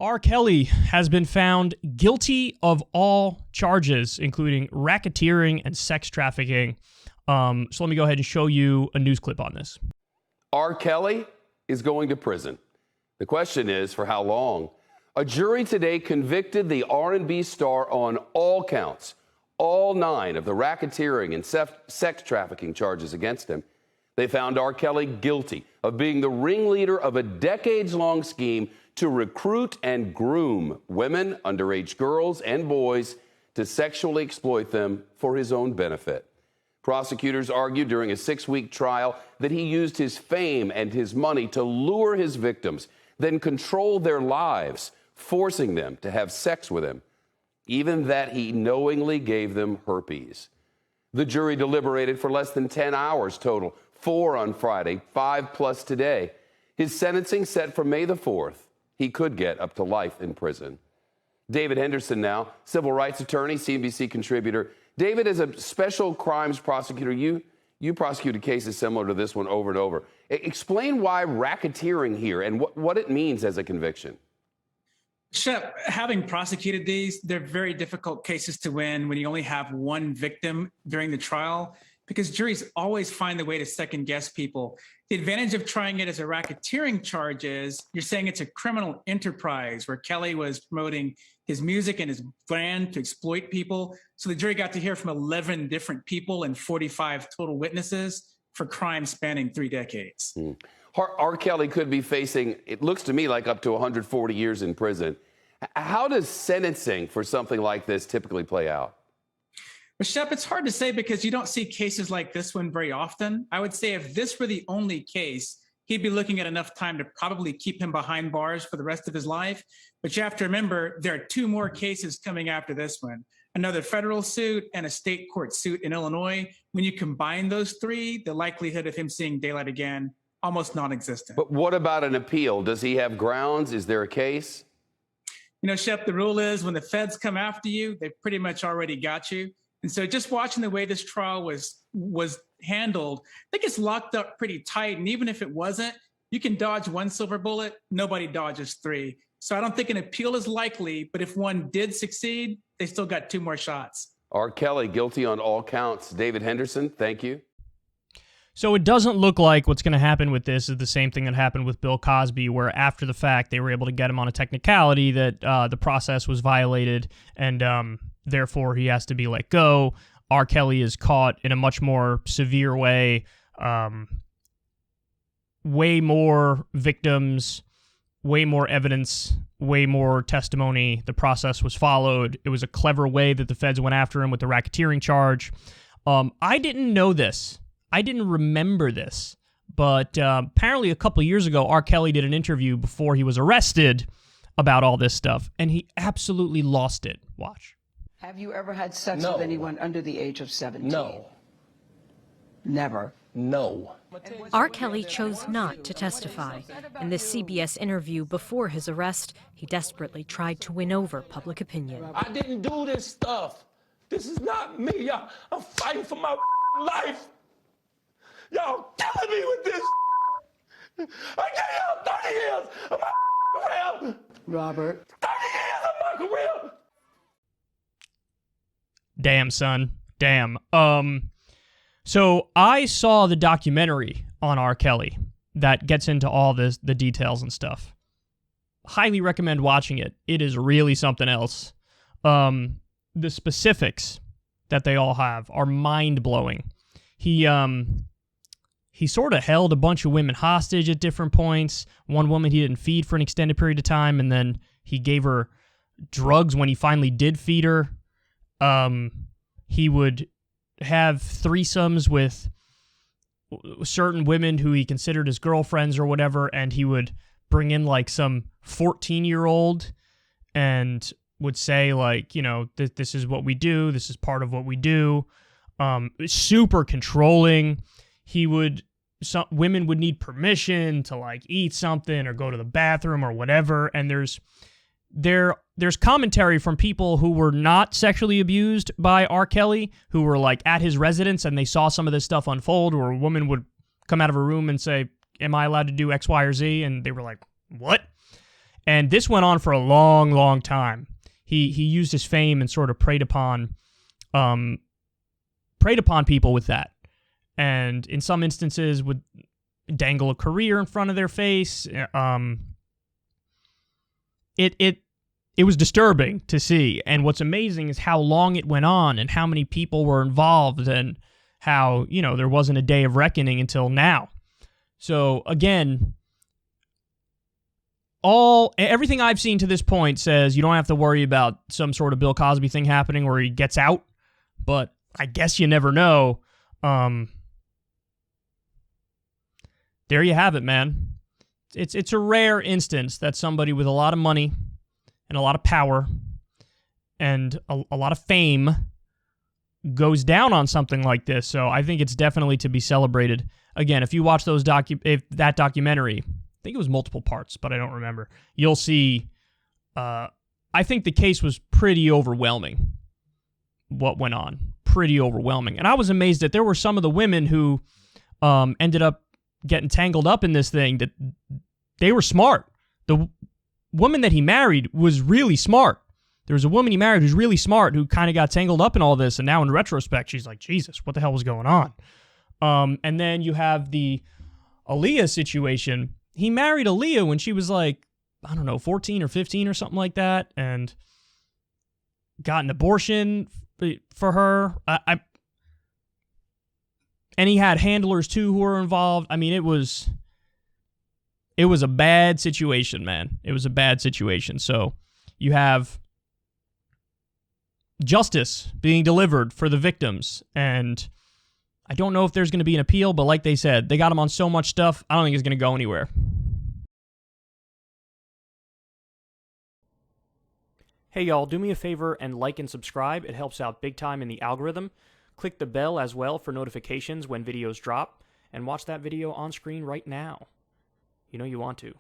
R. Kelly has been found guilty of all charges, including racketeering and sex trafficking. So let me go ahead and show you a news clip on this. R. Kelly is going to prison. The question is, for how long? A jury today convicted the R&B star on all counts, all 9 of the racketeering and sex trafficking charges against him. They found R. Kelly guilty of being the ringleader of a decades-long scheme to recruit and groom women, underage girls, and boys to sexually exploit them for his own benefit. Prosecutors argued during a 6-week trial that he used his fame and his money to lure his victims, then control their lives, forcing them to have sex with him, even that he knowingly gave them herpes. The jury deliberated for less than 10 hours total, 4 on Friday, 5 plus today. His sentencing set for May the 4th. He could get up to life in prison. David Henderson now, civil rights attorney, CNBC contributor. David, as a special crimes prosecutor, you prosecuted cases similar to this one over and over. Explain why racketeering here and what it means as a conviction. Shep, having prosecuted these, they're very difficult cases to win when you only have one victim during the trial, because juries always find a way to second guess people. The advantage of trying it as a racketeering charge is you're saying it's a criminal enterprise where Kelly was promoting his music and his brand to exploit people. So the jury got to hear from 11 different people and 45 total witnesses for crimes spanning 3 decades. R. Kelly could be facing, it looks to me like, up to 140 years in prison. How does sentencing for something like this typically play out? Well, Shep, it's hard to say because you don't see cases like this one very often. I would say if this were the only case, he'd be looking at enough time to probably keep him behind bars for the rest of his life. But you have to remember, there are 2 more cases coming after this one, another federal suit and a state court suit in Illinois. When you combine those 3, the likelihood of him seeing daylight again, almost non-existent. But what about an appeal? Does he have grounds? Is there a case? You know, Shep, the rule is when the feds come after you, they've pretty much already got you. And so just watching the way this trial was handled, I think it's locked up pretty tight. And even if it wasn't, you can dodge 1 silver bullet. Nobody dodges 3. So I don't think an appeal is likely, but if one did succeed, they still got 2 more shots. R. Kelly guilty on all counts. David Henderson, thank you. So it doesn't look like what's going to happen with this is the same thing that happened with Bill Cosby, where after the fact they were able to get him on a technicality that the process was violated and therefore he has to be let go. R. Kelly is caught in a much more severe way. Way more victims, way more evidence, way more testimony. The process was followed. It was a clever way that the feds went after him with the racketeering charge. I didn't know this. I didn't remember this, but apparently a couple years ago, R. Kelly did an interview before he was arrested about all this stuff, and he absolutely lost it. Watch. Have you ever had sex with anyone under the age of 17? No. Never? No. R. Kelly chose not to testify. In this CBS interview before his arrest, he desperately tried to win over public opinion. I didn't do this stuff. This is not me, y'all. I'm fighting for my life. Y'all killing me with this. I gave y'all 30 years of my career. Robert. 30 years of my career. Damn, son. Damn. So I saw the documentary on R. Kelly that gets into all this, the details and stuff. Highly recommend watching it. It is really something else. The specifics that they all have are mind-blowing. He sort of held a bunch of women hostage at different points. One woman he didn't feed for an extended period of time, and then he gave her drugs when he finally did feed her. He would have threesomes with certain women who he considered his girlfriends or whatever, and he would bring in like some 14-year-old and would say like, you know, this is what we do. This is part of what we do. Super controlling. Women would need permission to like eat something or go to the bathroom or whatever. And there's commentary from people who were not sexually abused by R. Kelly, who were like at his residence and they saw some of this stuff unfold, where a woman would come out of a room and say, "Am I allowed to do X, Y, or Z?" And they were like, "What?" And this went on for a long, long time. He used his fame and sort of preyed upon people with that. And in some instances would dangle a career in front of their face. It was disturbing to see. And what's amazing is how long it went on and how many people were involved and how, there wasn't a day of reckoning until now. So again, everything I've seen to this point says you don't have to worry about some sort of Bill Cosby thing happening where he gets out, but I guess you never know. There you have it, man. It's a rare instance that somebody with a lot of money and a lot of power and a lot of fame goes down on something like this. So I think it's definitely to be celebrated. Again, if you watch that documentary, I think it was multiple parts, but I don't remember, you'll see, I think the case was pretty overwhelming, what went on. Pretty overwhelming. And I was amazed that there were some of the women who ended up getting tangled up in this thing, that they were smart. The woman that he married was really smart. There was a woman he married who's really smart who kind of got tangled up in all this, and now in retrospect, she's like, Jesus, what the hell was going on? And then you have the Aaliyah situation. He married Aaliyah when she was like, 14 or 15 or something like that, and got an abortion for her. And he had handlers too who were involved. I mean, it was a bad situation, man. It was a bad situation. So you have justice being delivered for the victims, and I don't know if there's going to be an appeal, but like they said, they got him on so much stuff, I don't think it's going to go anywhere. Hey y'all, do me a favor and like and subscribe. It helps out big time in the algorithm. Click the bell as well for notifications when videos drop, and watch that video on screen right now. You know you want to.